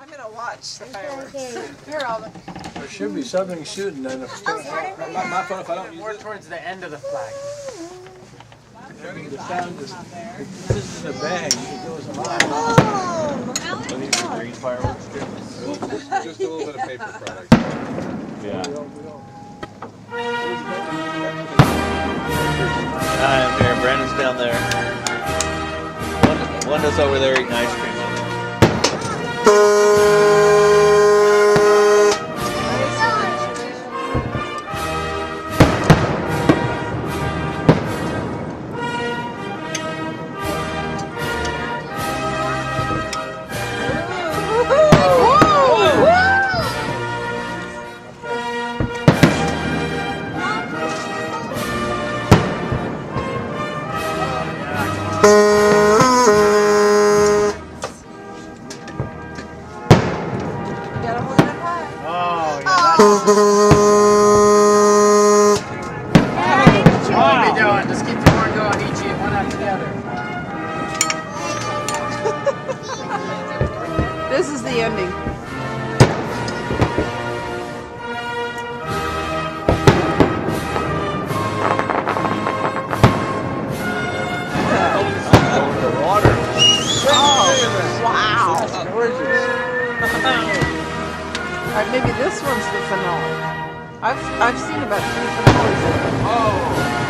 I'm gonna watch the fireworks. Here, Alvin. There should be something shooting in the My phone if I don't use More it. towards the end of the flag. The sound is, this is a bang, it goes a lot. Are these the green fireworks too? Just a little bit of paper product. Yeah. Hi, I'm here. Brandon's down there. Wanda's over there eating ice cream. Gotta hold it up high. Oh, yeah. That's what we be doing. Just keep the horn going, each one after the other. This is the ending. The water. Wow. That's gorgeous. Alright, maybe this one's the finale. I've seen about 3 finales. Oh.